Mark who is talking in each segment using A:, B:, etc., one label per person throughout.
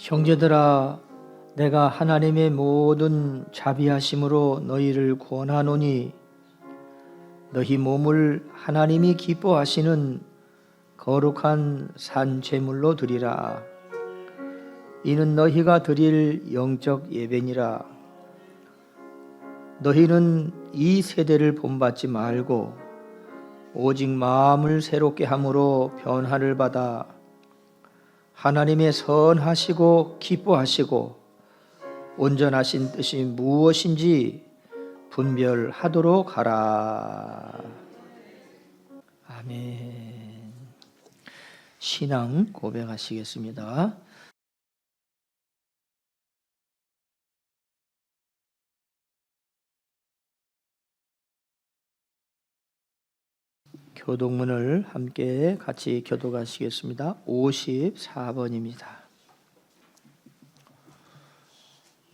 A: 형제들아, 내가 하나님의 모든 자비하심으로 너희를 권하노니 너희 몸을 하나님이 기뻐하시는 거룩한 산 제물로 드리라. 이는 너희가 드릴 영적 예배니라. 너희는 이 세대를 본받지 말고 오직 마음을 새롭게 함으로 변화를 받아 하나님의 선하시고 기뻐하시고 온전하신 뜻이 무엇인지 분별하도록 하라. 아멘. 신앙 고백하시겠습니다. 교독문을 함께 같이 교독하시겠습니다. 54번입니다.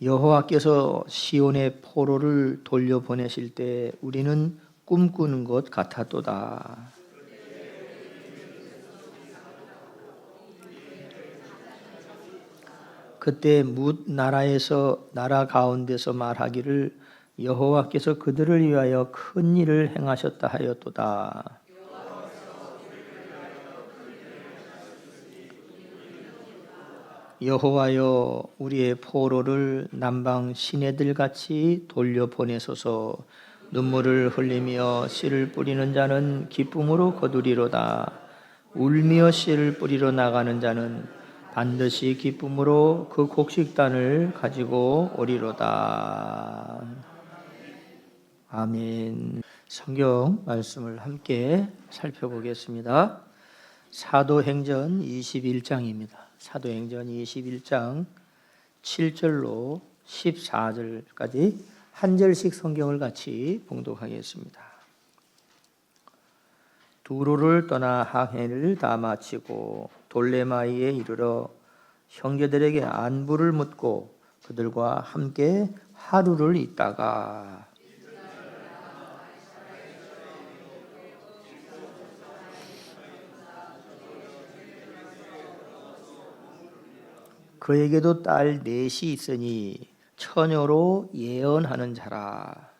A: 여호와께서 시온의 포로를 돌려보내실 때 우리는 꿈꾸는 것 같았도다. 그때 뭇 나라 가운데서 말하기를 여호와께서 그들을 위하여 큰 일을 행하셨다 하였도다. 여호와여, 우리의 포로를 남방 시내들 같이 돌려보내소서. 눈물을 흘리며 씨를 뿌리는 자는 기쁨으로 거두리로다. 울며 씨를 뿌리러 나가는 자는 반드시 기쁨으로 그 곡식단을 가지고 오리로다. 아멘. 성경 말씀을 함께 살펴보겠습니다. 사도행전 21장입니다. 사도행전 21장 7절로 14절까지 한 절씩 성경을 같이 봉독하겠습니다. 두로를 떠나 항해를 다 마치고 돌레마이에 이르러 형제들에게 안부를 묻고 그들과 함께 하루를 있다가 그에게도 딸 넷이 있으니 처녀로 예언하는 자라.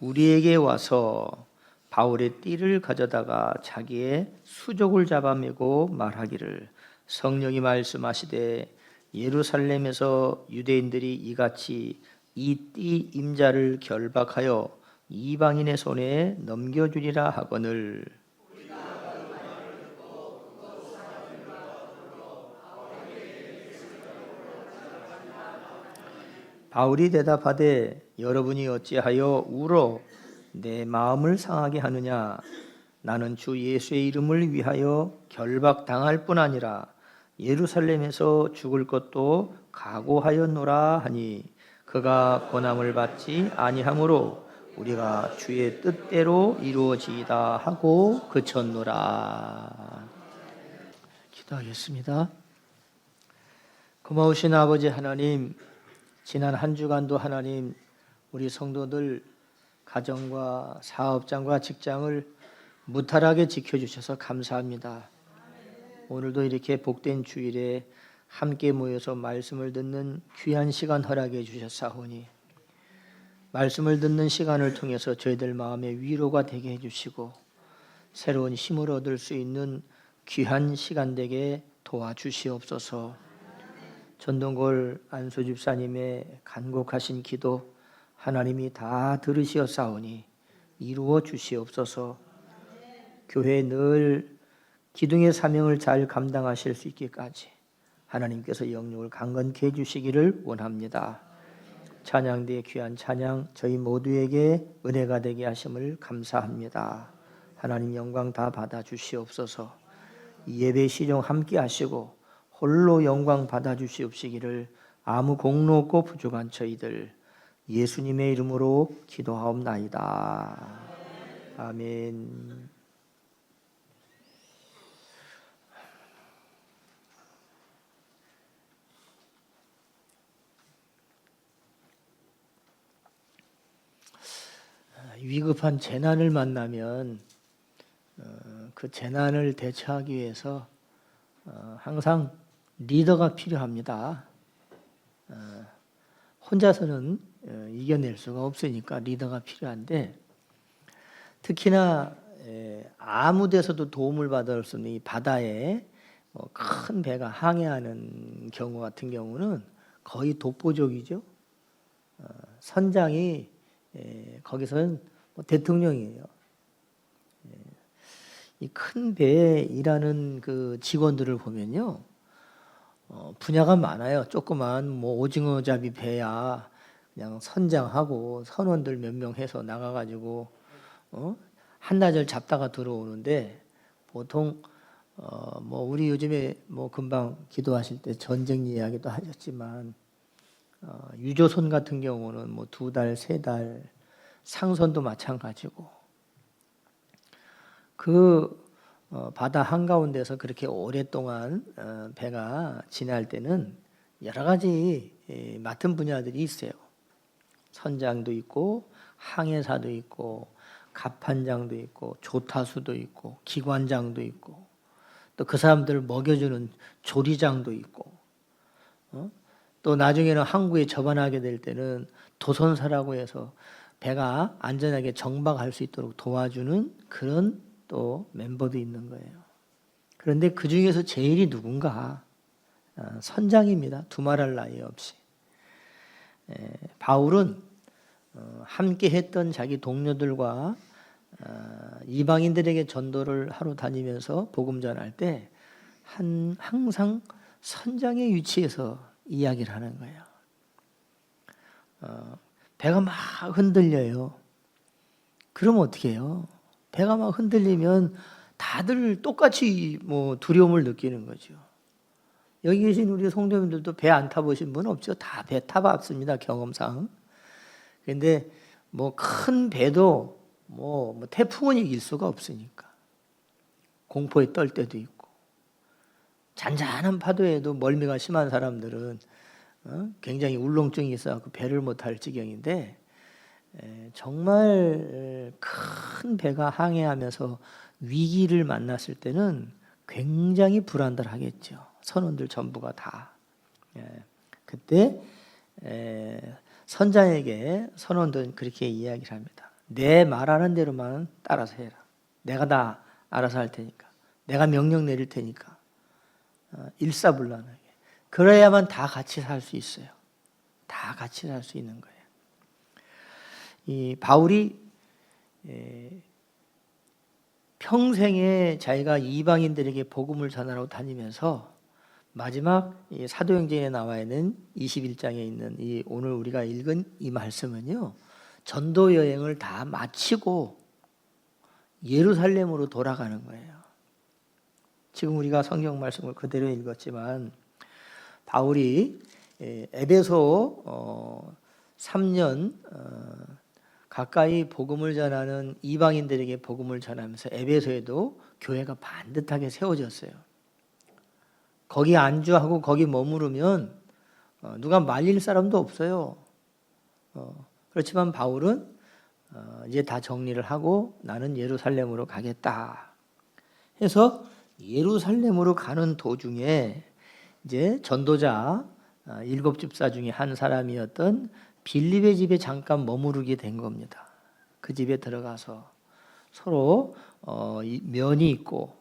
A: 우리에게 와서 바울의 띠를 가져다가 자기의 수족을 잡아매고 말하기를 성령이 말씀하시되 예루살렘에서 유대인들이 이같이 이 띠 임자를 결박하여 이방인의 손에 넘겨주리라 하거늘. 바울이 대답하되 여러분이 어찌하여 울어 내 마음을 상하게 하느냐. 나는 주 예수의 이름을 위하여 결박당할 뿐 아니라 예루살렘에서 죽을 것도 각오하였노라 하니 그가 고난을 받지 아니하므로 우리가 주의 뜻대로 이루어지이다 하고 그쳤노라. 기도하겠습니다. 고마우신 아버지 하나님, 지난 한 주간도 하나님 우리 성도들 가정과 사업장과 직장을 무탈하게 지켜주셔서 감사합니다. 오늘도 이렇게 복된 주일에 함께 모여서 말씀을 듣는 귀한 시간 허락해 주셨사오니 말씀을 듣는 시간을 통해서 저희들 마음의 위로가 되게 해주시고 새로운 힘을 얻을 수 있는 귀한 시간 되게 도와주시옵소서. 전동골 안수 집사님의 간곡하신 기도 하나님이 다 들으시었사오니 이루어 주시옵소서. 교회 늘 기둥의 사명을 잘 감당하실 수 있기까지 하나님께서 영역을 강건케 해주시기를 원합니다. 찬양대의 귀한 찬양 저희 모두에게 은혜가 되게 하심을 감사합니다. 하나님 영광 다 받아 주시옵소서. 예배 시종 함께 하시고 홀로 영광 받아 주시옵시기를 아무 공로 없고 부족한 저희들 예수님의 이름으로 기도하옵나이다. 아멘. 위급한 재난을 만나면 그 재난을 대처하기 위해서 항상 리더가 필요합니다. 혼자서는 이겨낼 수가 없으니까 리더가 필요한데, 특히나 아무 데서도 도움을 받을 수 없는 이 바다에 큰 배가 항해하는 경우 같은 경우는 거의 독보적이죠. 선장이 거기서는 대통령이에요. 이 큰 배에 일하는 그 직원들을 보면요, 분야가 많아요. 조그만 오징어 잡이 배야 그냥 선장하고 선원들 몇 명 해서 나가가지고 한나절 잡다가 들어오는데, 보통 우리 요즘에 금방 기도하실 때 전쟁 이야기도 하셨지만, 유조선 같은 경우는 2달, 3달, 상선도 마찬가지고, 그 바다 한가운데서 그렇게 오랫동안 배가 지날 때는 여러 가지 맡은 분야들이 있어요. 선장도 있고, 항해사도 있고, 갑판장도 있고, 조타수도 있고, 기관장도 있고, 또 그 사람들을 먹여주는 조리장도 있고, 또 나중에는 항구에 접안하게 될 때는 도선사라고 해서 배가 안전하게 정박할 수 있도록 도와주는 그런 또 멤버도 있는 거예요. 그런데 그 중에서 제일이 누군가? 선장입니다. 두말할 나위 없이. 바울은 함께 했던 자기 동료들과 이방인들에게 전도를 하러 다니면서 복음 전할 때 항상 선장의 위치에서 이야기를 하는 거예요. 배가 막 흔들려요. 그럼 어떻게 해요? 배가 막 흔들리면 다들 똑같이 두려움을 느끼는 거죠. 여기 계신 우리 성도님들도 배 안 타보신 분 없죠? 다 배 타봤습니다, 경험상. 그런데 큰 배도 태풍은 이길 수가 없으니까 공포에 떨 때도 있고, 잔잔한 파도에도 멀미가 심한 사람들은 굉장히 울렁증이 있어서 배를 못 탈 지경인데, 정말 큰 배가 항해하면서 위기를 만났을 때는 굉장히 불안들하겠죠. 선원들 전부가 다. 그때 선장에게 선원들은 그렇게 이야기를 합니다. 내 말하는 대로만 따라서 해라. 내가 다 알아서 할 테니까. 내가 명령 내릴 테니까. 일사불란하게. 그래야만 다 같이 살 수 있어요. 다 같이 살 수 있는 거예요. 이 바울이 평생에 자기가 이방인들에게 복음을 전하러 다니면서 마지막 이 사도행전에 나와 있는 21장에 있는 이 오늘 우리가 읽은 이 말씀은요, 전도 여행을 다 마치고 예루살렘으로 돌아가는 거예요. 지금 우리가 성경 말씀을 그대로 읽었지만, 바울이 에베소 3년 가까이 복음을 전하는 이방인들에게 복음을 전하면서 에베소에도 교회가 반듯하게 세워졌어요. 거기 안주하고 거기 머무르면 누가 말릴 사람도 없어요. 그렇지만 바울은 이제 다 정리를 하고 나는 예루살렘으로 가겠다 해서 예루살렘으로 가는 도중에 이제 전도자 7집사 중에 한 사람이었던 빌립의 집에 잠깐 머무르게 된 겁니다. 그 집에 들어가서 서로 면이 있고,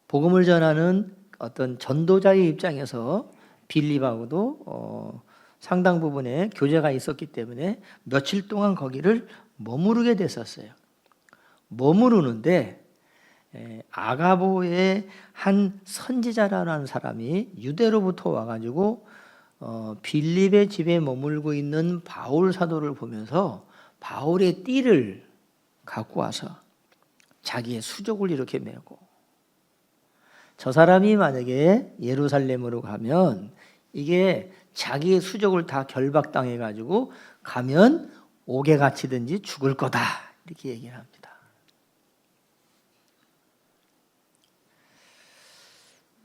A: 복음을 전하는 어떤 전도자의 입장에서 빌립하고도 상당 부분의 교제가 있었기 때문에 며칠 동안 거기를 머무르게 됐었어요. 머무르는데 아가보의 한 선지자라는 사람이 유대로부터 와가지고 빌립의 집에 머물고 있는 바울 사도를 보면서 바울의 띠를 갖고 와서 자기의 수족을 이렇게 메고, 저 사람이 만약에 예루살렘으로 가면 이게 자기의 수족을 다 결박당해 가지고 가면 옥에 갇히든지 죽을 거다, 이렇게 얘기를 합니다.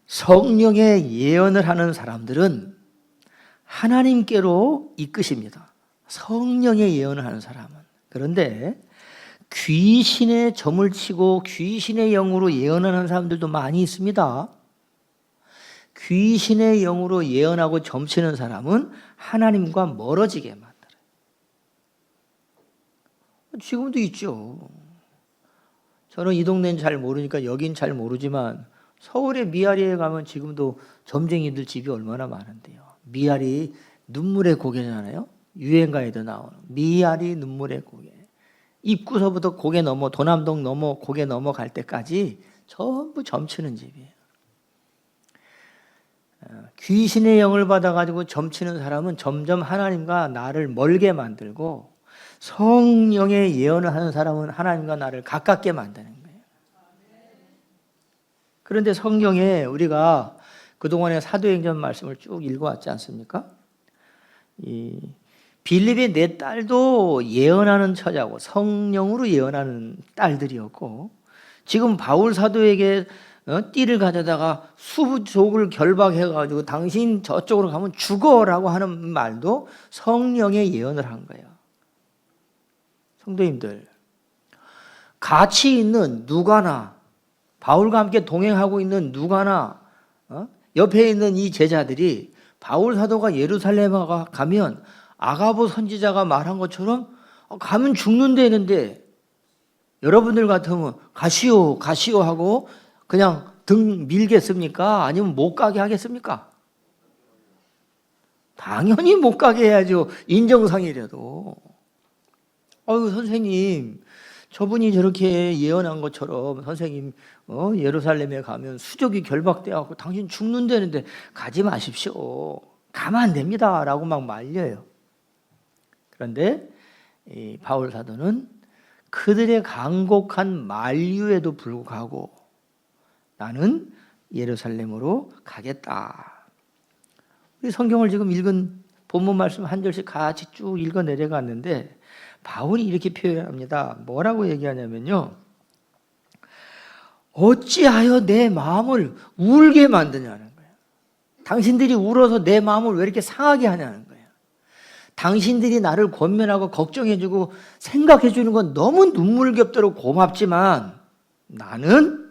A: 성령의 예언을 하는 사람들은 하나님께로 이끄십니다. 성령의 예언을 하는 사람은. 그런데 귀신의 점을 치고 귀신의 영으로 예언하는 사람들도 많이 있습니다. 귀신의 영으로 예언하고 점치는 사람은 하나님과 멀어지게 만들어요. 지금도 있죠. 저는 이 동네는 잘 모르니까 여긴 잘 모르지만 서울의 미아리에 가면 지금도 점쟁이들 집이 얼마나 많은데요. 미아리 눈물의 고개잖아요. 유행가에도 나오는 미아리 눈물의 고개. 입구서부터 고개 넘어 도남동 넘어 고개 넘어갈 때까지 전부 점치는 집이에요. 귀신의 영을 받아가지고 점치는 사람은 점점 하나님과 나를 멀게 만들고, 성령의 예언을 하는 사람은 하나님과 나를 가깝게 만드는 거예요. 그런데 성경에 우리가 그동안의 사도행전 말씀을 쭉 읽어왔지 않습니까? 이 빌립의 네 딸도 예언하는 처자고 성령으로 예언하는 딸들이었고, 지금 바울 사도에게 띠를 가져다가 수족을 결박해가지고 당신 저쪽으로 가면 죽어라고 하는 말도 성령의 예언을 한 거예요. 성도님들, 같이 있는 누가나, 바울과 함께 동행하고 있는 누가나, 옆에 있는 이 제자들이 바울 사도가 예루살렘에 가면 아가보 선지자가 말한 것처럼 가면 죽는다는데 여러분들 같으면 가시오 가시오 하고 그냥 등 밀겠습니까? 아니면 못 가게 하겠습니까? 당연히 못 가게 해야죠. 인정상이라도. 선생님, 저분이 저렇게 예언한 것처럼 선생님 예루살렘에 가면 수족이 결박되어서 당신 죽는다는데 가지 마십시오. 가면 안 됩니다. 라고 막 말려요. 그런데 이 바울 사도는 그들의 간곡한 만류에도 불구하고 나는 예루살렘으로 가겠다. 우리 성경을 지금 읽은 본문 말씀 한 절씩 같이 쭉 읽어 내려갔는데 바울이 이렇게 표현합니다. 뭐라고 얘기하냐면요, 어찌하여 내 마음을 울게 만드냐는 거예요. 당신들이 울어서 내 마음을 왜 이렇게 상하게 하냐는 거예요. 당신들이 나를 권면하고 걱정해주고 생각해주는 건 너무 눈물겹도록 고맙지만 나는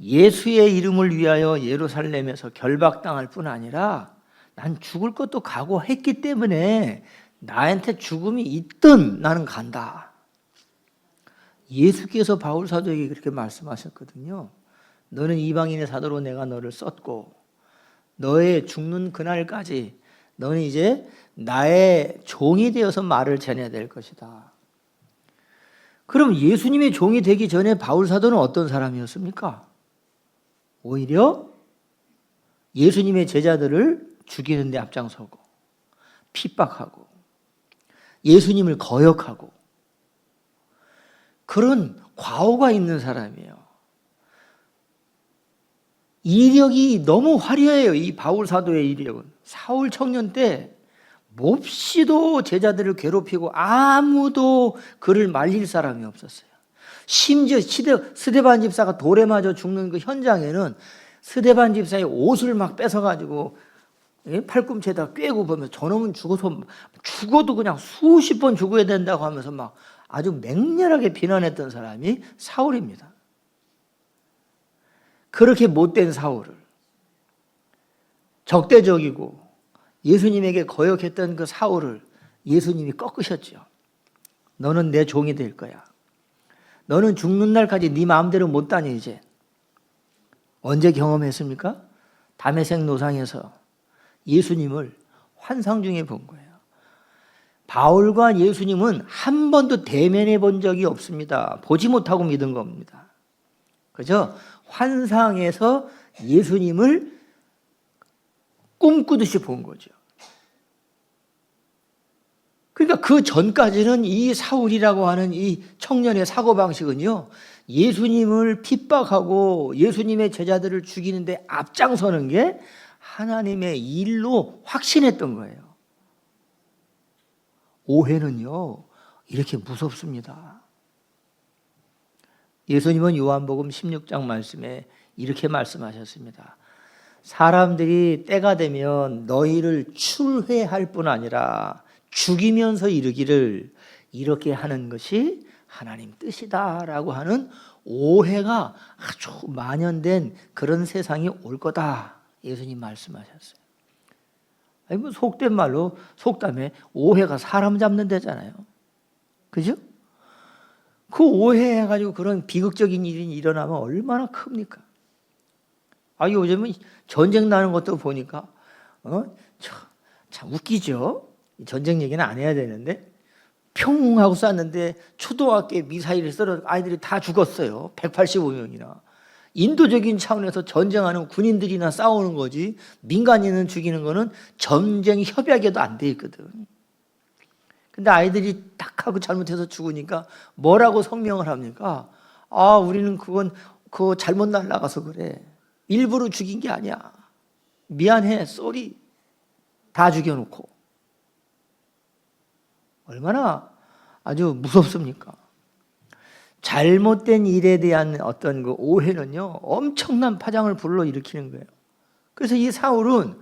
A: 예수의 이름을 위하여 예루살렘에서 결박당할 뿐 아니라 난 죽을 것도 각오했기 때문에 나한테 죽음이 있든 나는 간다. 예수께서 바울 사도에게 그렇게 말씀하셨거든요. 너는 이방인의 사도로 내가 너를 썼고 너의 죽는 그날까지 너는 이제 나의 종이 되어서 말을 전해야 될 것이다. 그럼 예수님의 종이 되기 전에 바울 사도는 어떤 사람이었습니까? 오히려 예수님의 제자들을 죽이는 데 앞장서고 핍박하고 예수님을 거역하고 그런 과오가 있는 사람이에요. 이력이 너무 화려해요. 이 바울 사도의 이력은. 사울 청년 때 몹시도 제자들을 괴롭히고 아무도 그를 말릴 사람이 없었어요. 심지어 스데반 집사가 돌에 맞아 죽는 그 현장에는 스데반 집사의 옷을 막 뺏어가지고 팔꿈치에다 꿰고 보면 저놈은 죽어도 그냥 수십 번 죽어야 된다고 하면서 막 아주 맹렬하게 비난했던 사람이 사울입니다. 그렇게 못된 사울을, 적대적이고 예수님에게 거역했던 그 사울을 예수님이 꺾으셨죠. 너는 내 종이 될 거야. 너는 죽는 날까지 네 마음대로 못 다녀 이제. 언제 경험했습니까? 다메섹 노상에서 예수님을 환상 중에 본 거예요. 바울과 예수님은 한 번도 대면해 본 적이 없습니다. 보지 못하고 믿은 겁니다. 그죠? 환상에서 예수님을 꿈꾸듯이 본 거죠. 그러니까 그 전까지는 이 사울이라고 하는 이 청년의 사고방식은요, 예수님을 핍박하고 예수님의 제자들을 죽이는데 앞장서는 게 하나님의 일로 확신했던 거예요. 오해는요, 이렇게 무섭습니다. 예수님은 요한복음 16장 말씀에 이렇게 말씀하셨습니다. 사람들이 때가 되면 너희를 출회할 뿐 아니라 죽이면서 이르기를 이렇게 하는 것이 하나님 뜻이다라고 하는 오해가 아주 만연된 그런 세상이 올 거다. 예수님 말씀하셨어요. 아니 뭐 속된 말로 속담에 오해가 사람 잡는 데잖아요. 그죠? 그 오해해가지고 그런 비극적인 일이 일어나면 얼마나 큽니까? 요즘은 전쟁 나는 것도 보니까 참 웃기죠. 전쟁 얘기는 안 해야 되는데 평 하고 쐈는데 초등학교에 미사일을 쏘러 아이들이 다 죽었어요. 185명이나. 인도적인 차원에서 전쟁하는 군인들이나 싸우는 거지 민간인은 죽이는 거는 전쟁 협약에도 안 돼 있거든. 근데 아이들이 딱 하고 잘못해서 죽으니까 뭐라고 성명을 합니까? 우리는 그거 잘못 날아가서 그래. 일부러 죽인 게 아니야. 미안해, 쏘리. 다 죽여놓고. 얼마나 아주 무섭습니까? 잘못된 일에 대한 어떤 그 오해는요, 엄청난 파장을 불러일으키는 거예요. 그래서 이 사울은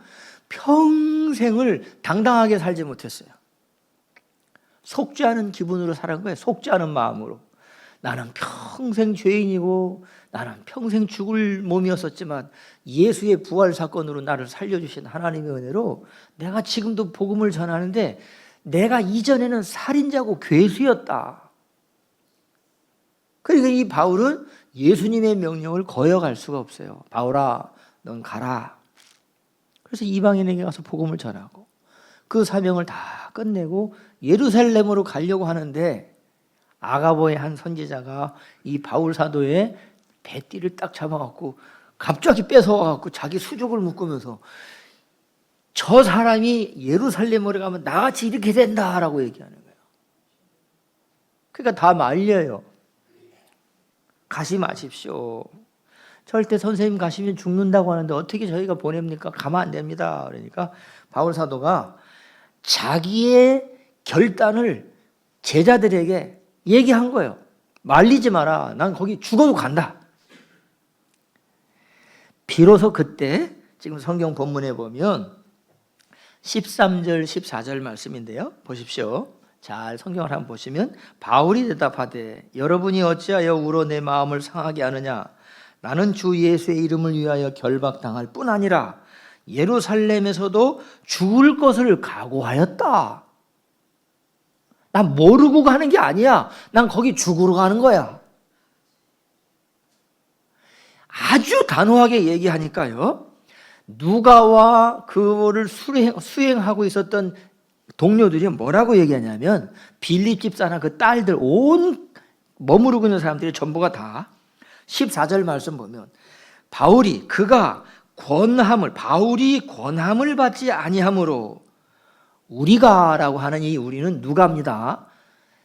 A: 평생을 당당하게 살지 못했어요. 속지 않은 기분으로 살은 거예요. 속지 않은 마음으로. 나는 평생 죄인이고 나는 평생 죽을 몸이었었지만 예수의 부활 사건으로 나를 살려주신 하나님의 은혜로 내가 지금도 복음을 전하는데 내가 이전에는 살인자고 괴수였다. 그러니까 이 바울은 예수님의 명령을 거역할 수가 없어요. 바울아, 넌 가라. 그래서 이방인에게 가서 복음을 전하고 그 사명을 다 끝내고 예루살렘으로 가려고 하는데 아가보의 한 선지자가 이 바울 사도의 배띠를 딱 잡아갖고 갑자기 뺏어와갖고 자기 수족을 묶으면서 저 사람이 예루살렘으로 가면 나같이 이렇게 된다라고 얘기하는 거예요. 그러니까 다 말려요. 가지 마십시오. 절대 선생님 가시면 죽는다고 하는데 어떻게 저희가 보냅니까? 가면 안 됩니다. 그러니까 바울 사도가 자기의 결단을 제자들에게 얘기한 거예요. 말리지 마라. 난 거기 죽어도 간다. 비로소 그때 지금 성경 본문에 보면 13절 14절 말씀인데요. 보십시오. 잘 성경을 한번 보시면 바울이 대답하되 여러분이 어찌하여 울어 내 마음을 상하게 하느냐. 나는 주 예수의 이름을 위하여 결박당할 뿐 아니라 예루살렘에서도 죽을 것을 각오하였다. 난 모르고 가는 게 아니야. 난 거기 죽으러 가는 거야. 아주 단호하게 얘기하니까요. 누가와 그거를 수행하고 있었던 동료들이 뭐라고 얘기하냐면 빌립 집사나 그 딸들 온 머무르고 있는 사람들이 전부가 다 14절 말씀 보면 바울이 권함을 받지 아니하므로 우리가라고 하는 이 우리는 누가입니다.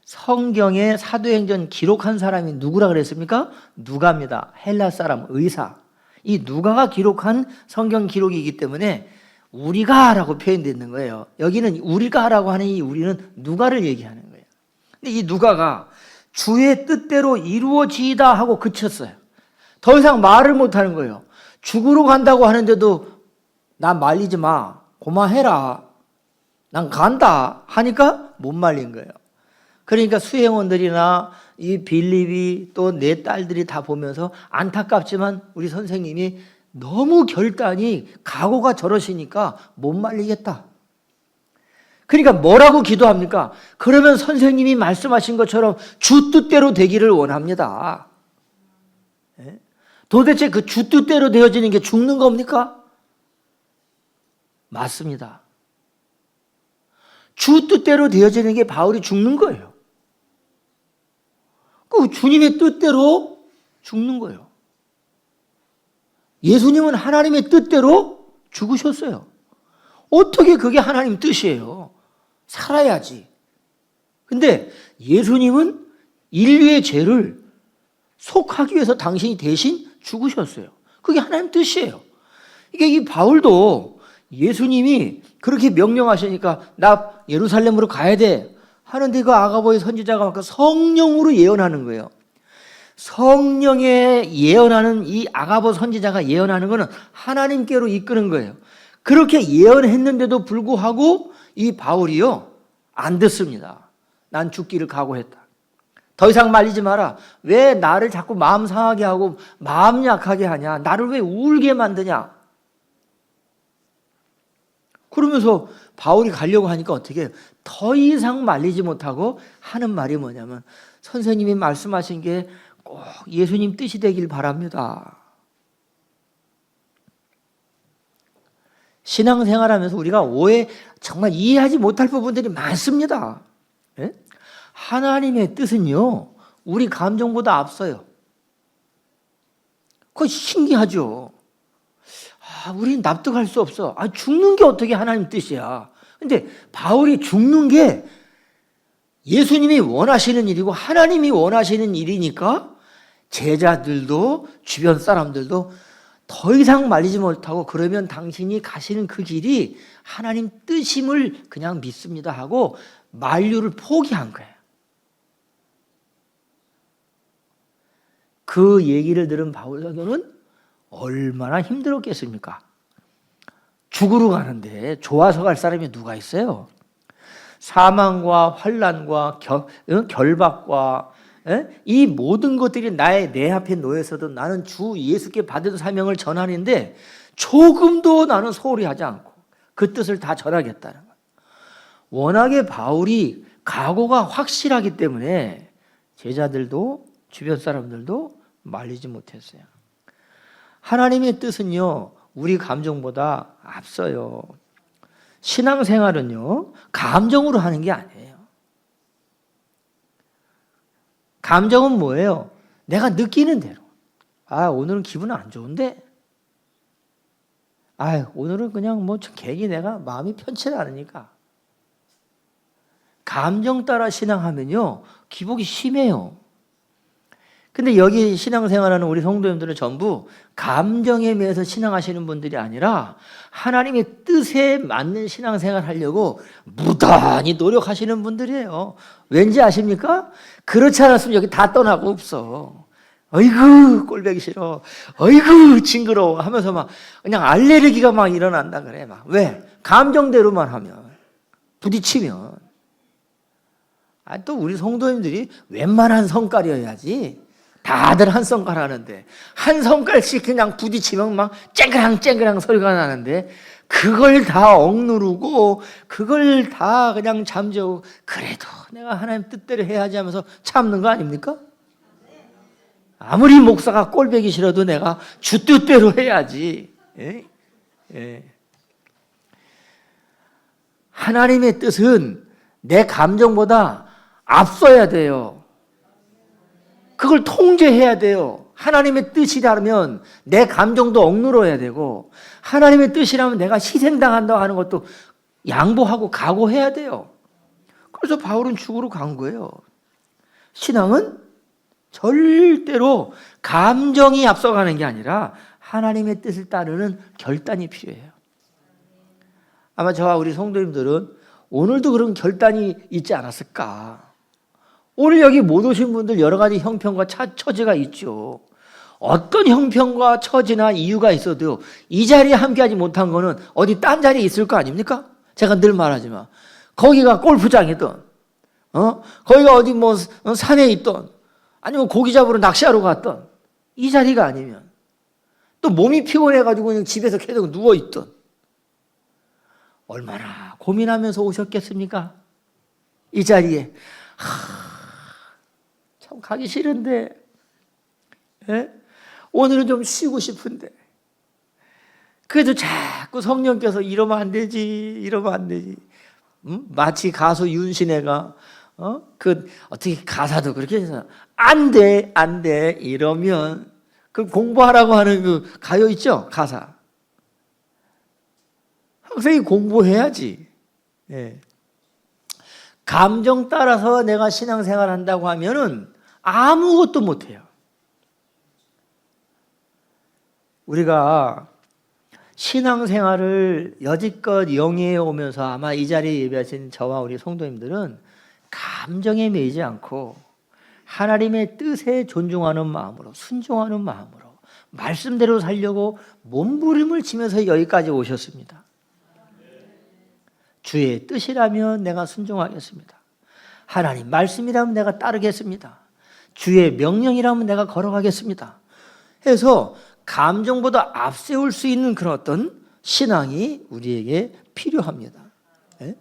A: 성경에 사도행전 기록한 사람이 누구라 그랬습니까? 누가입니다. 헬라 사람 의사. 이 누가가 기록한 성경 기록이기 때문에 우리가라고 표현되어 있는 거예요. 여기는 우리가라고 하는 이 우리는 누가를 얘기하는 거예요. 근데 이 누가가 주의 뜻대로 이루어지다 하고 그쳤어요. 더 이상 말을 못하는 거예요. 죽으러 간다고 하는데도 나 말리지 마. 고마해라. 난 간다 하니까 못 말린 거예요. 그러니까 수행원들이나 이 빌립이 또 내 딸들이 다 보면서 안타깝지만 우리 선생님이 너무 결단이 각오가 저러시니까 못 말리겠다. 그러니까 뭐라고 기도합니까? 그러면 선생님이 말씀하신 것처럼 주 뜻대로 되기를 원합니다. 도대체 그 주 뜻대로 되어지는 게 죽는 겁니까? 맞습니다. 주 뜻대로 되어지는 게 바울이 죽는 거예요. 그 주님의 뜻대로 죽는 거예요. 예수님은 하나님의 뜻대로 죽으셨어요. 어떻게 그게 하나님 뜻이에요? 살아야지. 근데 예수님은 인류의 죄를 속하기 위해서 당신이 대신 죽으셨어요. 그게 하나님 뜻이에요. 이게 이 바울도 예수님이 그렇게 명령하시니까 나 예루살렘으로 가야 돼 하는데 그 아가보의 선지자가 막 성령으로 예언하는 거예요. 성령에 예언하는 이 아가보 선지자가 예언하는 거는 하나님께로 이끄는 거예요. 그렇게 예언했는데도 불구하고 이 바울이요 안 듣습니다. 난 죽기를 각오했다. 더 이상 말리지 마라. 왜 나를 자꾸 마음 상하게 하고 마음 약하게 하냐? 나를 왜 울게 만드냐? 그러면서 바울이 가려고 하니까 어떻게 해요? 더 이상 말리지 못하고 하는 말이 뭐냐면 선생님이 말씀하신 게 꼭 예수님 뜻이 되길 바랍니다. 신앙생활하면서 우리가 정말 이해하지 못할 부분들이 많습니다. 예? 하나님의 뜻은요, 우리 감정보다 앞서요. 그거 신기하죠. 우리는 납득할 수 없어. 죽는 게 어떻게 하나님 뜻이야. 근데 바울이 죽는 게 예수님이 원하시는 일이고 하나님이 원하시는 일이니까 제자들도 주변 사람들도 더 이상 말리지 못하고 그러면 당신이 가시는 그 길이 하나님 뜻임을 그냥 믿습니다 하고 만류를 포기한 거예요. 그 얘기를 들은 바울 사도는 얼마나 힘들었겠습니까? 죽으러 가는데 좋아서 갈 사람이 누가 있어요? 사망과 환난과 결박과 이 모든 것들이 내 앞에 놓여서도 나는 주 예수께 받은 사명을 전하는데 조금도 나는 소홀히 하지 않고 그 뜻을 다 전하겠다는 거예요. 워낙에 바울이 각오가 확실하기 때문에 제자들도 주변 사람들도 말리지 못했어요. 하나님의 뜻은요, 우리 감정보다 앞서요. 신앙생활은요, 감정으로 하는 게 아니에요. 감정은 뭐예요? 내가 느끼는 대로. 오늘은 기분 안 좋은데? 오늘은 그냥 괜히 내가 마음이 편치 않으니까. 감정 따라 신앙하면요, 기복이 심해요. 근데 여기 신앙생활하는 우리 성도님들은 전부 감정에 매여서 신앙하시는 분들이 아니라 하나님의 뜻에 맞는 신앙생활 하려고 무단히 노력하시는 분들이에요. 왠지 아십니까? 그렇지 않았으면 여기 다 떠나고 없어. 어이구 꼴보기 싫어. 어이구 징그러워 하면서 막 그냥 알레르기가 막 일어난다 그래. 왜? 감정대로만 하면, 부딪히면. 또 우리 성도님들이 웬만한 성깔이어야지. 다들 한 성깔 하는데 한 성깔씩 그냥 부딪히면 막 쨍그랑 소리가 나는데 그걸 다 억누르고 그걸 다 그냥 잠재우고 그래도 내가 하나님 뜻대로 해야지 하면서 참는 거 아닙니까? 아무리 목사가 꼴보기 싫어도 내가 주 뜻대로 해야지. 예? 예. 하나님의 뜻은 내 감정보다 앞서야 돼요. 그걸 통제해야 돼요. 하나님의 뜻이라면 내 감정도 억누러야 되고 하나님의 뜻이라면 내가 희생당한다고 하는 것도 양보하고 각오해야 돼요. 그래서 바울은 죽으러 간 거예요. 신앙은 절대로 감정이 앞서가는 게 아니라 하나님의 뜻을 따르는 결단이 필요해요. 아마 저와 우리 성도님들은 오늘도 그런 결단이 있지 않았을까. 오늘 여기 못 오신 분들 여러 가지 형편과 처지가 있죠. 어떤 형편과 처지나 이유가 있어도 이 자리에 함께하지 못한 거는 어디 딴 자리에 있을 거 아닙니까? 제가 늘 말하지만 거기가 골프장이든 거기가 어디 산에 있던 아니면 고기 잡으러 낚시하러 갔던 이 자리가 아니면 또 몸이 피곤해가지고 그냥 집에서 계속 누워있던 얼마나 고민하면서 오셨겠습니까? 이 자리에 참 가기 싫은데 오늘은 좀 쉬고 싶은데 그래도 자꾸 성령께서 이러면 안 되지 이러면 안 되지. 마치 가수 윤신혜가 어떻게 가사도 그렇게 해서 안 돼 이러면 그 공부하라고 하는 그 가요 있죠? 가사 학생이 공부해야지. 예. 감정 따라서 내가 신앙생활 한다고 하면은 아무것도 못해요. 우리가 신앙생활을 여지껏 영위해 오면서 아마 이 자리에 예배하신 저와 우리 성도님들은 감정에 매이지 않고 하나님의 뜻에 존중하는 마음으로 순종하는 마음으로 말씀대로 살려고 몸부림을 치면서 여기까지 오셨습니다. 주의 뜻이라면 내가 순종하겠습니다. 하나님 말씀이라면 내가 따르겠습니다. 주의 명령이라면 내가 걸어가겠습니다. 해서 감정보다 앞세울 수 있는 그런 어떤 신앙이 우리에게 필요합니다. 네?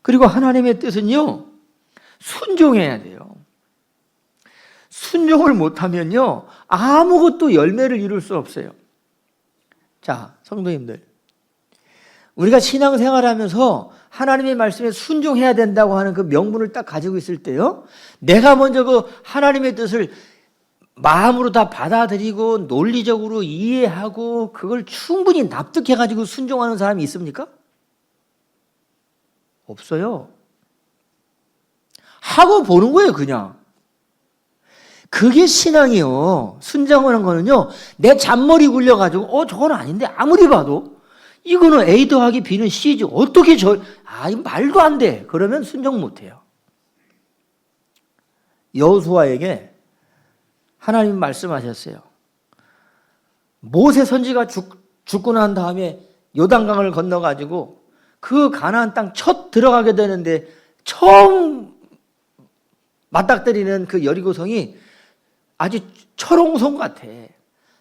A: 그리고 하나님의 뜻은요, 순종해야 돼요. 순종을 못하면요, 아무것도 열매를 이룰 수 없어요. 자, 성도님들, 우리가 신앙생활하면서 하나님의 말씀에 순종해야 된다고 하는 그 명분을 딱 가지고 있을 때요, 내가 먼저 그 하나님의 뜻을 마음으로 다 받아들이고 논리적으로 이해하고 그걸 충분히 납득해가지고 순종하는 사람이 있습니까? 없어요. 하고 보는 거예요, 그냥. 그게 신앙이요. 순종하는 거는요, 내 잔머리 굴려가지고 저건 아닌데 아무리 봐도 이거는 A 더하기 B는 C지 어떻게 이거 말도 안 돼. 그러면 순종 못해요. 여호수아에게 하나님 말씀하셨어요. 모세 선지가 죽고 난 다음에 요단강을 건너가지고 그 가나안 땅 첫 들어가게 되는데 처음 맞닥뜨리는 그 여리고성이 아주 철옹성 같아.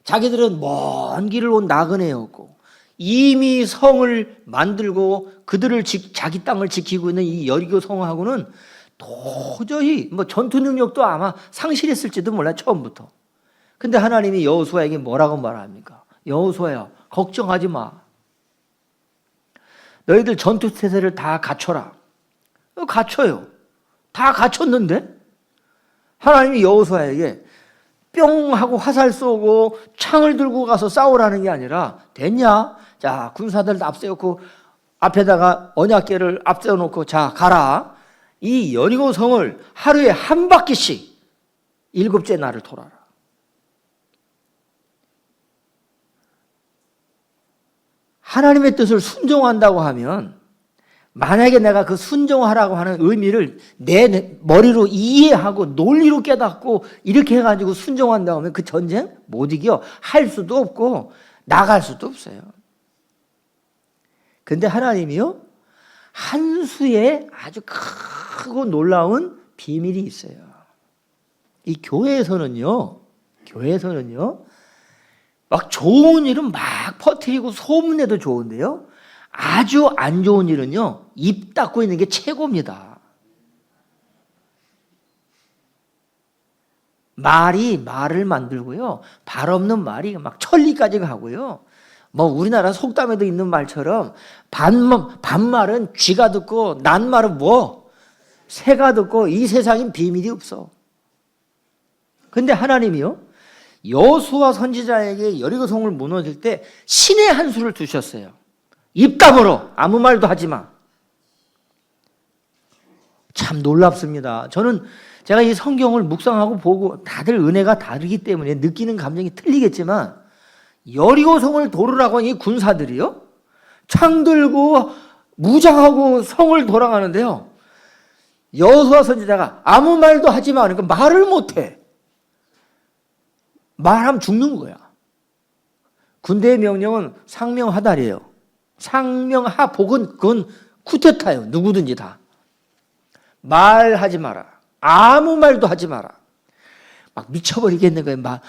A: 자기들은 먼 길을 온 나그네였고 이미 성을 만들고 그들을 자기 땅을 지키고 있는 이 여리고 성하고는 도저히 전투 능력도 아마 상실했을지도 몰라, 처음부터. 근데 하나님이 여호수아에게 뭐라고 말합니까? 여호수아야, 걱정하지 마. 너희들 전투태세를 다 갖춰라. 갖춰요. 다 갖췄는데 하나님이 여호수아에게 뿅 하고 화살 쏘고 창을 들고 가서 싸우라는 게 아니라, 됐냐? 자, 군사들 앞세우고 앞에다가 언약궤를 앞세워놓고 자, 가라. 이 여리고 성을 하루에 한 바퀴씩 7째 날을 돌아라. 하나님의 뜻을 순종한다고 하면, 만약에 내가 그 순종하라고 하는 의미를 내 머리로 이해하고 논리로 깨닫고 이렇게 해가지고 순종한다고 하면 그 전쟁 못 이겨. 할 수도 없고 나갈 수도 없어요. 근데 하나님이요, 한 수에 아주 크고 놀라운 비밀이 있어요. 이 교회에서는요, 막 좋은 일은 막 퍼뜨리고 소문내도 좋은데요, 아주 안 좋은 일은요, 입 닫고 있는 게 최고입니다. 말이 말을 만들고요, 발 없는 말이 막 천리까지 가고요. 우리나라 속담에도 있는 말처럼 반말은 쥐가 듣고 낱말은 새가 듣고, 이 세상엔 비밀이 없어. 근데 하나님이요, 여호수아 선지자에게 여리고성을 무너질 때 신의 한 수를 두셨어요. 입 다물어. 아무 말도 하지 마. 참 놀랍습니다. 제가 이 성경을 묵상하고 보고 다들 은혜가 다르기 때문에 느끼는 감정이 틀리겠지만, 여리고성을 도르라고 한 이 군사들이요, 창 들고 무장하고 성을 돌아가는데요, 여호수아 선지자가 아무 말도 하지 마. 그러니까 말을 못해. 말하면 죽는 거야. 군대의 명령은 상명하달이에요. 상명하복은 그건 쿠데타예요. 누구든지 다. 말하지 마라. 아무 말도 하지 마라. 막 미쳐버리겠는 거예요.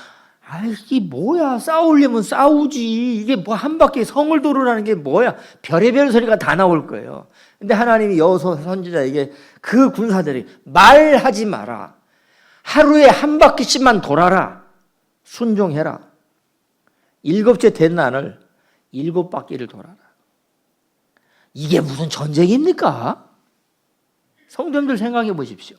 A: 이게 뭐야? 싸우려면 싸우지. 이게 한 바퀴 성을 도르라는 게 뭐야? 별의별 소리가 다 나올 거예요. 근데 하나님이 여호수아 선지자에게 그 군사들이 말하지 마라. 하루에 한 바퀴씩만 돌아라. 순종해라. 7째 된 날을 7바퀴를 돌아라. 이게 무슨 전쟁입니까? 성도님들 생각해 보십시오.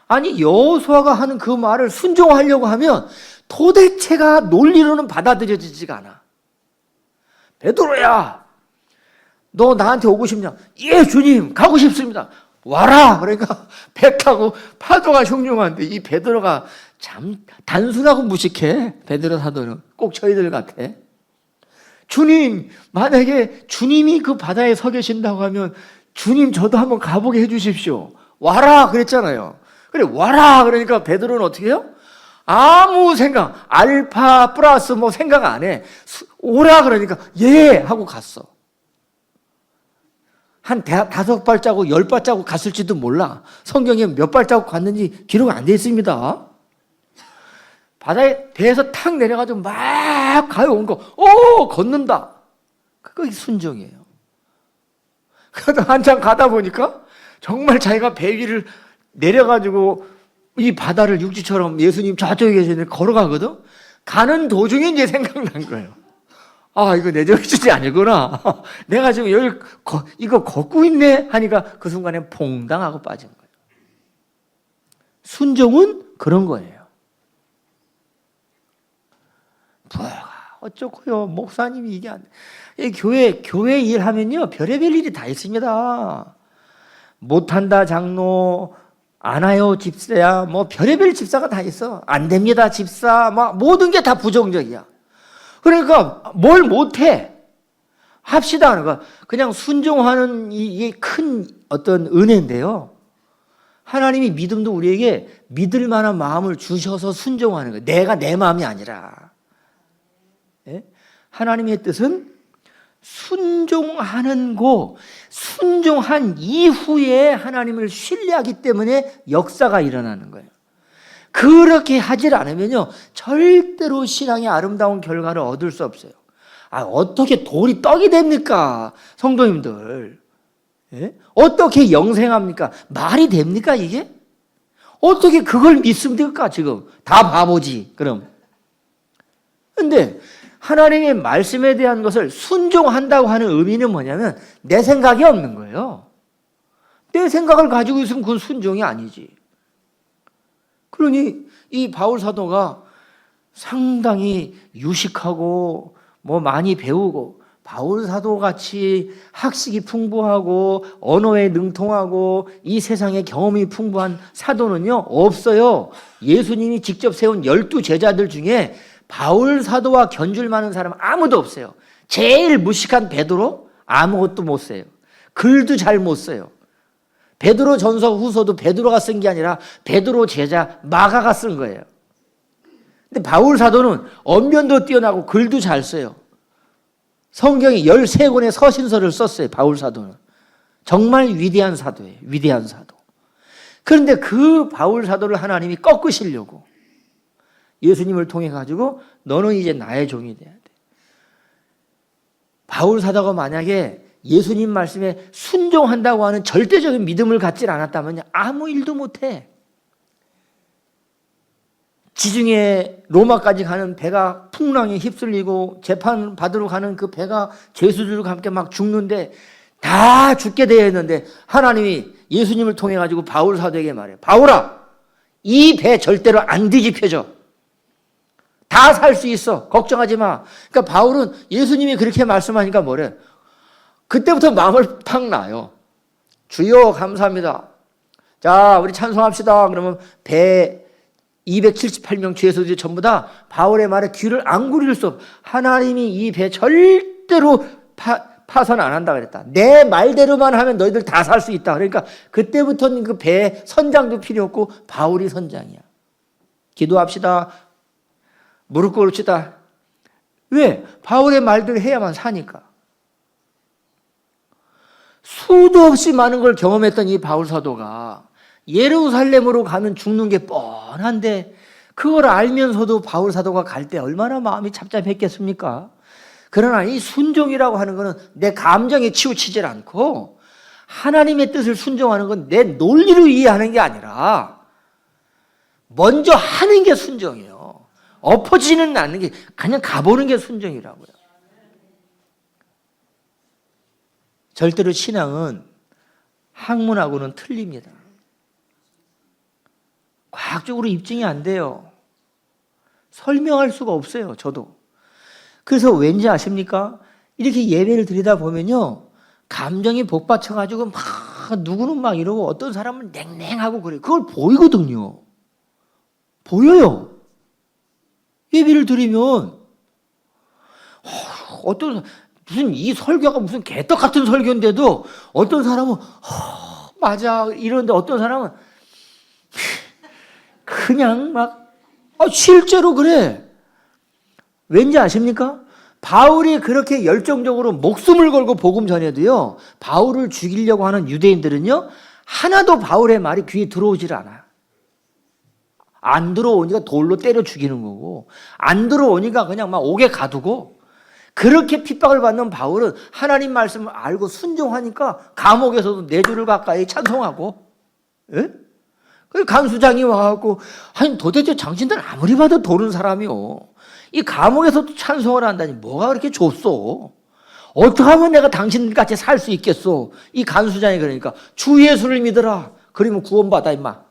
A: 아니, 여호수아가 하는 그 말을 순종하려고 하면 도대체가 논리로는 받아들여지지가 않아. 베드로야, 너 나한테 오고 싶냐? 예, 주님, 가고 싶습니다. 와라. 그러니까 배 타고 파도가 흉흉한데 이 베드로가 참 단순하고 무식해. 베드로 사도는 꼭 저희들 같아. 주님, 만약에 주님이 그 바다에 서 계신다고 하면 주님, 저도 한번 가보게 해주십시오. 와라 그랬잖아요. 그래, 와라 그러니까 베드로는 어떻게 해요? 아무 생각, 알파 플러스 생각 안 해. 오라 그러니까 예 하고 갔어. 한 5발자국, 10발자국 갔을지도 몰라. 성경에 몇 발자국 갔는지 기록 안 돼 있습니다. 바다에 배에서 탁 내려가지고 막 가요. 온 걷는다. 그거 순종이에요. 그러다 한참 가다 보니까 정말 자기가 배 위를 내려가지고 이 바다를 육지처럼 예수님 저쪽에 계시는데 걸어가거든. 가는 도중에 이제 생각난 거예요. 아, 이거 내 정신이 아니구나. 내가 지금 여기 이거 걷고 있네 하니까 그 순간에 퐁당하고 빠진 거예요. 순종은 그런 거예요. 뭐가 어쩌고요. 목사님이 이게 안 돼. 교회 일하면요 별의별 일이 다 있습니다. 못한다 장로, 안 와요 집사야, 뭐 별의별 집사가 다 있어. 안 됩니다 집사, 막 모든 게 다 부정적이야. 그러니까 뭘 못해 합시다 하는 거. 그냥 순종하는 이게 큰 어떤 은혜인데요. 하나님이 믿음도 우리에게 믿을 만한 마음을 주셔서 순종하는 거예요. 내가 내 마음이 아니라. 예? 하나님의 뜻은 순종하는 거, 순종한 이후에 하나님을 신뢰하기 때문에 역사가 일어나는 거예요. 그렇게 하질 않으면요 절대로 신앙의 아름다운 결과를 얻을 수 없어요. 어떻게 돌이 떡이 됩니까? 성도님들, 예? 어떻게 영생합니까? 말이 됩니까 이게? 어떻게 그걸 믿습니까? 지금 다 바보지. 그럼 근데 하나님의 말씀에 대한 것을 순종한다고 하는 의미는 뭐냐면 내 생각이 없는 거예요. 내 생각을 가지고 있으면 그건 순종이 아니지. 그러니 이 바울 사도가 상당히 유식하고 뭐 많이 배우고 바울 사도 같이 학식이 풍부하고 언어에 능통하고 이 세상에 경험이 풍부한 사도는요 없어요. 예수님이 직접 세운 12제자들 중에 바울 사도와 견줄 만한 사람은 아무도 없어요. 제일 무식한 베드로 아무것도 못 써요. 글도 잘 못 써요. 베드로 전서 후서도 베드로가 쓴 게 아니라 베드로 제자 마가가 쓴 거예요. 근데 바울 사도는 언변도 뛰어나고 글도 잘 써요. 성경이 13권의 서신서를 썼어요. 바울 사도는. 정말 위대한 사도예요. 위대한 사도. 그런데 그 바울 사도를 하나님이 꺾으시려고 예수님을 통해 가지고 너는 이제 나의 종이 돼야 돼. 바울 사도가 만약에 예수님 말씀에 순종한다고 하는 절대적인 믿음을 갖지 않았다면 아무 일도 못해. 지중해 로마까지 가는 배가 풍랑에 휩쓸리고 재판 받으러 가는 그 배가 죄수들과 함께 막 죽는데 다 죽게 되어 있는데 하나님이 예수님을 통해 가지고 바울 사도에게 말해요. 바울아, 이 배 절대로 안 뒤집혀져. 다 살 수 있어. 걱정하지 마. 그러니까 바울은 예수님이 그렇게 말씀하니까 뭐래? 그때부터 마음을 팍 놔요. 주여 감사합니다. 자, 우리 찬송합시다. 그러면 배 278명 죄수들이 전부 다 바울의 말에 귀를 안 구릴 수 없어. 하나님이 이 배 절대로 파산 안 한다 그랬다. 내 말대로만 하면 너희들 다 살 수 있다. 그러니까 그때부터는 그 배 선장도 필요 없고 바울이 선장이야. 기도합시다. 무릎 꿇읍시다. 왜? 바울의 말대로 해야만 사니까. 수도 없이 많은 걸 경험했던 이 바울 사도가 예루살렘으로 가면 죽는 게 뻔한데 그걸 알면서도 바울 사도가 갈 때 얼마나 마음이 답답했겠습니까? 그러나 이 순종이라고 하는 것은 내 감정에 치우치질 않고 하나님의 뜻을 순종하는 건 내 논리로 이해하는 게 아니라 먼저 하는 게 순종이에요. 엎어지는 않는 게 그냥 가보는 게 순종이라고요. 절대로 신앙은 학문하고는 틀립니다. 과학적으로 입증이 안 돼요. 설명할 수가 없어요. 저도. 그래서 왠지 아십니까? 이렇게 예배를 드리다 보면요 감정이 복받쳐가지고 막 누구는 막 이러고 어떤 사람은 냉랭하고 그래요. 그걸 보이거든요. 보여요. 예배를 드리면 어떤 무슨 이 설교가 무슨 개떡 같은 설교인데도 어떤 사람은 맞아 이러는데 어떤 사람은 그냥 막 실제로 그래. 왠지 아십니까? 바울이 그렇게 열정적으로 목숨을 걸고 복음 전해도요, 바울을 죽이려고 하는 유대인들은요, 하나도 바울의 말이 귀에 들어오질 않아요. 안 들어오니까 돌로 때려 죽이는 거고, 안 들어오니까 그냥 막 옥에 가두고, 그렇게 핍박을 받는 바울은 하나님 말씀을 알고 순종하니까 감옥에서도 4주를 가까이 찬송하고, 예? 그 간수장이 와갖고, 아니 도대체 당신들 아무리 봐도 도는 사람이요, 이 감옥에서도 찬송을 한다니 뭐가 그렇게 좋소? 어떻게 하면 내가 당신같이 살 수 있겠소? 이 간수장이 그러니까 주 예수를 믿어라. 그러면 구원받아 임마.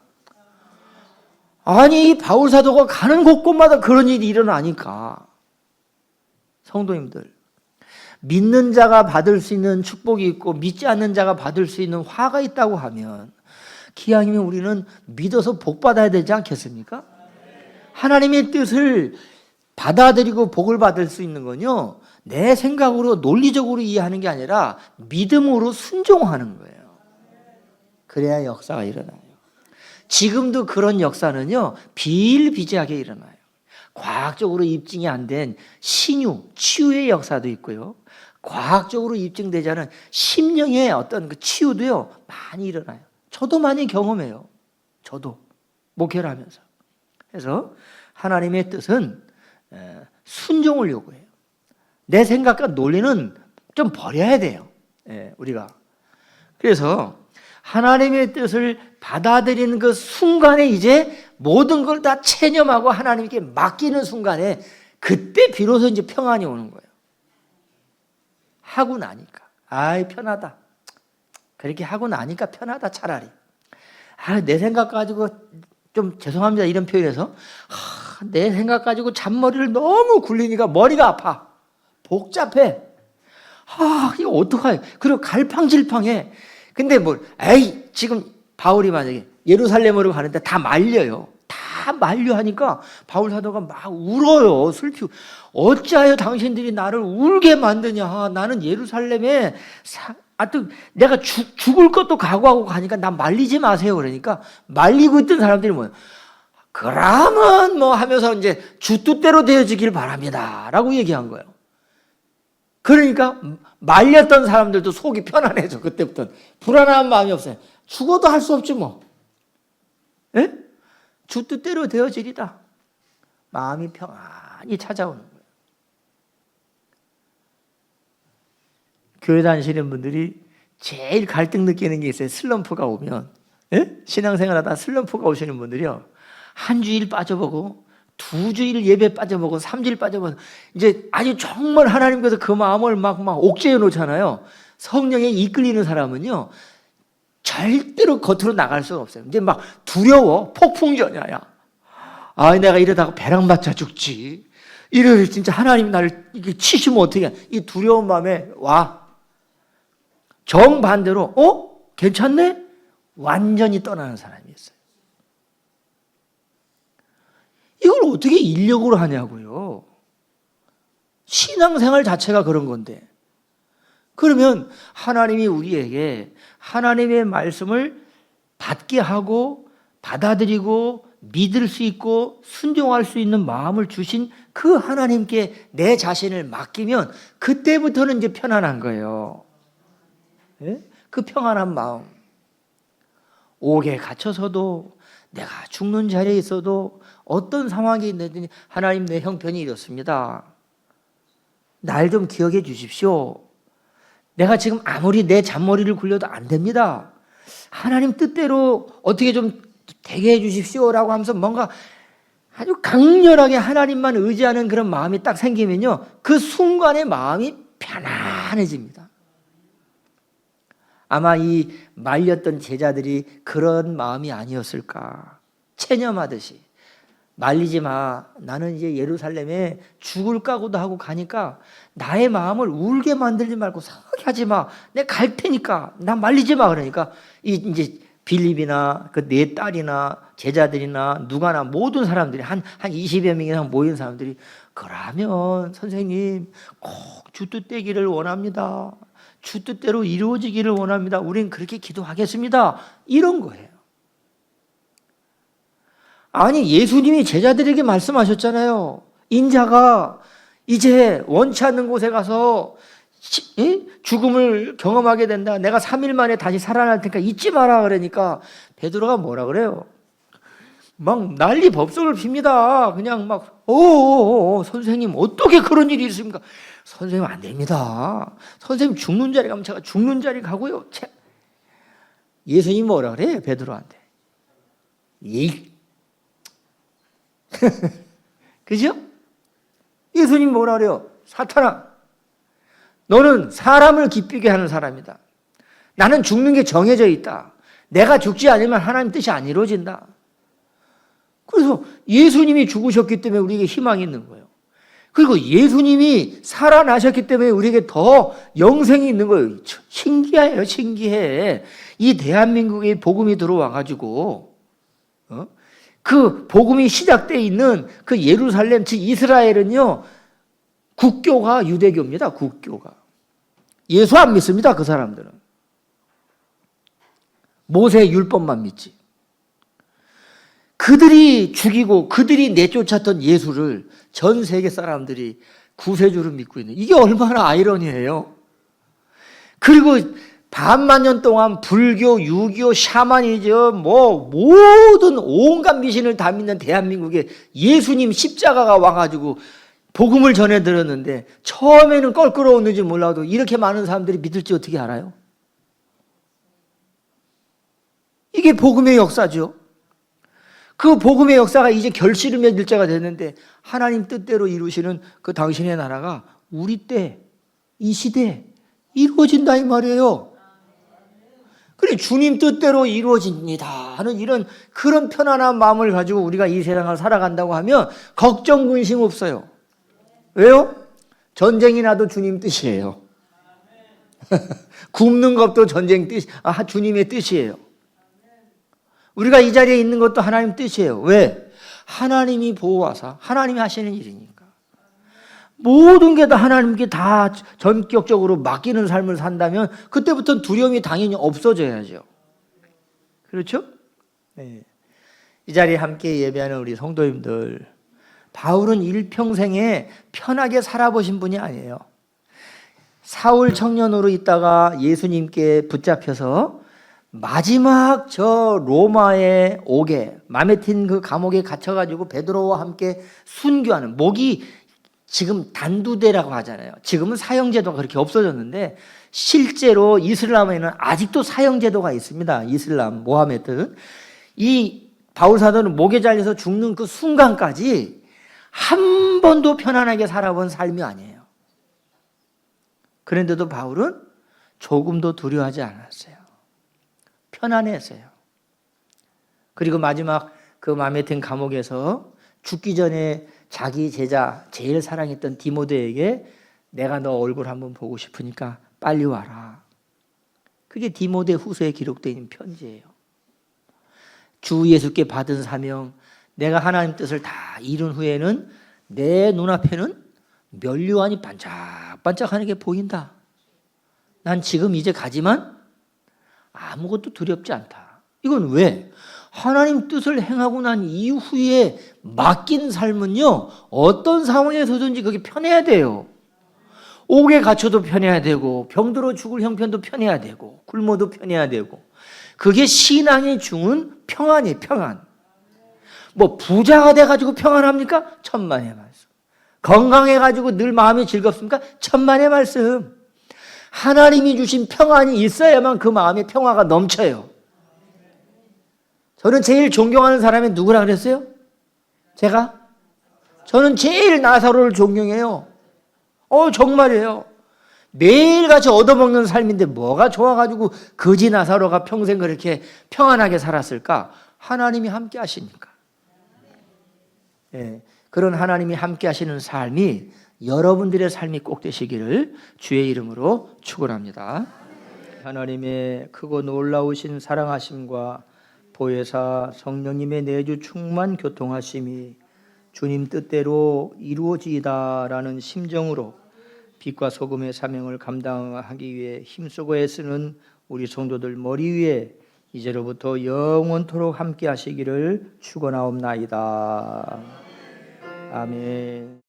A: 아니 이 바울 사도가 가는 곳곳마다 그런 일이 일어나니까. 성도님들, 믿는 자가 받을 수 있는 축복이 있고 믿지 않는 자가 받을 수 있는 화가 있다고 하면 기왕이면 우리는 믿어서 복 받아야 되지 않겠습니까? 하나님의 뜻을 받아들이고 복을 받을 수 있는 건요, 내 생각으로 논리적으로 이해하는 게 아니라 믿음으로 순종하는 거예요. 그래야 역사가 일어나요. 지금도 그런 역사는요, 비일비재하게 일어나요. 과학적으로 입증이 안 된 신유, 치유의 역사도 있고요, 과학적으로 입증되지 않은 심령의 어떤 그 치유도요, 많이 일어나요. 저도 많이 경험해요. 저도 목회를 하면서. 그래서 하나님의 뜻은 순종을 요구해요. 내 생각과 논리는 좀 버려야 돼요. 우리가. 그래서 하나님의 뜻을 받아들이는 그 순간에 이제 모든 걸 다 체념하고 하나님께 맡기는 순간에 그때 비로소 이제 평안이 오는 거예요. 하고 나니까. 아이, 편하다. 그렇게 하고 나니까 편하다, 차라리. 내 생각 가지고 좀 죄송합니다, 이런 표현에서. 내 생각 가지고 잔머리를 너무 굴리니까 머리가 아파. 복잡해. 이거 어떡해. 그리고 갈팡질팡해. 근데 에이, 지금 바울이 만약에 예루살렘으로 가는데 다 말려요. 다 말려하니까 바울 사도가 막 울어요. 슬피. 어찌하여 당신들이 나를 울게 만드냐. 나는 예루살렘에 내가 죽을 것도 각오하고 가니까 나 말리지 마세요. 그러니까 말리고 있던 사람들이 뭐예요? 그러면 하면서 이제 주 뜻대로 되어지길 바랍니다 라고 얘기한 거예요. 그러니까 말렸던 사람들도 속이 편안해져. 그때부터 불안한 마음이 없어요. 죽어도 할 수 없지 뭐. 예? 주 뜻대로 되어지리다. 마음이 평안히 찾아오는 거예요. 교회 다니시는 분들이 제일 갈등 느끼는 게 있어요. 슬럼프가 오면. 예? 신앙생활하다 슬럼프가 오시는 분들이요, 한 주일 빠져보고 2주일 예배 빠져보고 3주일 빠져보고 이제 아주 정말 하나님께서 그 마음을 막 옥죄해 놓잖아요. 성령에 이끌리는 사람은요, 절대로 겉으로 나갈 수가 없어요. 이제 막 두려워. 폭풍전야야. 내가 이러다가 배랑 맞아 죽지. 이래 진짜 하나님 나를 이렇게 치시면 어떻게 해. 이 두려운 마음에 와. 정반대로 괜찮네? 완전히 떠나는 사람이 있어요. 이걸 어떻게 인력으로 하냐고요. 신앙생활 자체가 그런 건데. 그러면 하나님이 우리에게 하나님의 말씀을 받게 하고 받아들이고 믿을 수 있고 순종할 수 있는 마음을 주신 그 하나님께 내 자신을 맡기면 그때부터는 이제 편안한 거예요. 네? 그 평안한 마음. 옥에 갇혀서도 내가 죽는 자리에 있어도 어떤 상황이 있는지 하나님, 내 형편이 이렇습니다. 날 좀 기억해 주십시오. 내가 지금 아무리 내 잔머리를 굴려도 안 됩니다. 하나님 뜻대로 어떻게 좀 되게 해 주십시오라고 하면서 뭔가 아주 강렬하게 하나님만 의지하는 그런 마음이 딱 생기면요, 그 순간에 마음이 편안해집니다. 아마 이 말렸던 제자들이 그런 마음이 아니었을까. 체념하듯이 말리지 마. 나는 이제 예루살렘에 죽을 각오도 하고 가니까 나의 마음을 울게 만들지 말고 상하게 하지 마. 내가 갈 테니까 나 말리지 마. 그러니까 이제 빌립이나 그 네 딸이나 제자들이나 누가나 모든 사람들이 한 20여 명 이상 모인 사람들이, 그러면 선생님 꼭 주 뜻 되기를 원합니다. 주 뜻대로 이루어지기를 원합니다. 우린 그렇게 기도하겠습니다. 이런 거예요. 아니, 예수님이 제자들에게 말씀하셨잖아요. 인자가 이제 원치 않는 곳에 가서 죽음을 경험하게 된다. 내가 3일 만에 다시 살아날 테니까 잊지 마라. 그러니까 베드로가 뭐라 그래요? 막 난리 법석을 핍니다. 그냥 막 선생님 어떻게 그런 일이 있습니까? 선생님 안 됩니다. 선생님 죽는 자리 가면 제가 죽는 자리 가고요. 예수님이 뭐라 그래요? 베드로한테. 그죠? 예수님 뭐라 그래요? 사탄아, 너는 사람을 기쁘게 하는 사람이다. 나는 죽는 게 정해져 있다. 내가 죽지 않으면 하나님 뜻이 안 이루어진다. 그래서 예수님이 죽으셨기 때문에 우리에게 희망이 있는 거예요. 그리고 예수님이 살아나셨기 때문에 우리에게 더 영생이 있는 거예요. 신기해요, 신기해. 이 대한민국에 복음이 들어와가지고, 그 복음이 시작되어 있는 그 예루살렘, 즉 이스라엘은요, 국교가 유대교입니다, 국교가. 예수 안 믿습니다, 그 사람들은. 모세의 율법만 믿지. 그들이 죽이고 그들이 내쫓았던 예수를 전 세계 사람들이 구세주로 믿고 있는, 이게 얼마나 아이러니해요. 그리고 반만 년 동안 불교, 유교, 샤머니즘 모든 온갖 미신을 다 믿는 대한민국에 예수님 십자가가 와가지고 복음을 전해 들었는데 처음에는 껄끄러웠는지 몰라도 이렇게 많은 사람들이 믿을지 어떻게 알아요? 이게 복음의 역사죠. 그 복음의 역사가 이제 결실을 맺을 때가 됐는데 하나님 뜻대로 이루시는 그 당신의 나라가 우리 때, 이 시대에 이루어진다 이 말이에요. 그래, 주님 뜻대로 이루어집니다 하는 이런 그런 편안한 마음을 가지고 우리가 이 세상을 살아간다고 하면 걱정, 근심 없어요. 왜요? 전쟁이 나도 주님 뜻이에요. 굶는 것도 전쟁 뜻, 주님의 뜻이에요. 우리가 이 자리에 있는 것도 하나님 뜻이에요. 왜? 하나님이 보호하사 하나님이 하시는 일이니까. 모든 게 다 하나님께 다 전격적으로 맡기는 삶을 산다면 그때부터는 두려움이 당연히 없어져야죠. 그렇죠? 네. 이 자리에 함께 예배하는 우리 성도님들, 바울은 일평생에 편하게 살아보신 분이 아니에요. 사울 청년으로 있다가 예수님께 붙잡혀서 마지막 저 로마의 옥에, 마메틴 그 감옥에 갇혀가지고 베드로와 함께 순교하는, 목이 지금 단두대라고 하잖아요. 지금은 사형제도가 그렇게 없어졌는데 실제로 이슬람에는 아직도 사형제도가 있습니다. 이슬람, 모하메드. 이 바울 사도는 목에 잘려서 죽는 그 순간까지 한 번도 편안하게 살아본 삶이 아니에요. 그런데도 바울은 조금도 두려워하지 않았어요. 편안했어요. 그리고 마지막 그 마메틴 감옥에서 죽기 전에 자기 제자 제일 사랑했던 디모데에게 내가 너 얼굴 한번 보고 싶으니까 빨리 와라. 그게 디모데 후서에 기록되어 있는 편지예요. 주 예수께 받은 사명, 내가 하나님 뜻을 다 이룬 후에는 내 눈앞에는 면류관이 반짝반짝하는 게 보인다. 난 지금 이제 가지만 아무것도 두렵지 않다. 이건 왜? 하나님 뜻을 행하고 난 이후에 맡긴 삶은요, 어떤 상황에서든지 그게 편해야 돼요. 옥에 갇혀도 편해야 되고, 병들어 죽을 형편도 편해야 되고, 굶어도 편해야 되고, 그게 신앙이 주는 평안이에요, 평안. 뭐 부자가 돼가지고 평안합니까? 천만의 말씀. 건강해가지고 늘 마음이 즐겁습니까? 천만의 말씀. 하나님이 주신 평안이 있어야만 그 마음에 평화가 넘쳐요. 저는 제일 존경하는 사람이 누구라 그랬어요? 제가? 저는 제일 나사로를 존경해요. 정말이에요. 매일같이 얻어먹는 삶인데 뭐가 좋아가지고 거지 나사로가 평생 그렇게 평안하게 살았을까? 하나님이 함께 하시니까. 예, 그런 하나님이 함께 하시는 삶이 여러분들의 삶이 꼭 되시기를 주의 이름으로 축원합니다. 하나님의 크고 놀라우신 사랑하심과 보혜사 성령님의 내주 충만 교통하심이 주님 뜻대로 이루어지이다라는 심정으로 빛과 소금의 사명을 감당하기 위해 힘쓰고 애쓰는 우리 성도들 머리 위에 이제로부터 영원토록 함께 하시기를 축원하옵나이다. 아멘.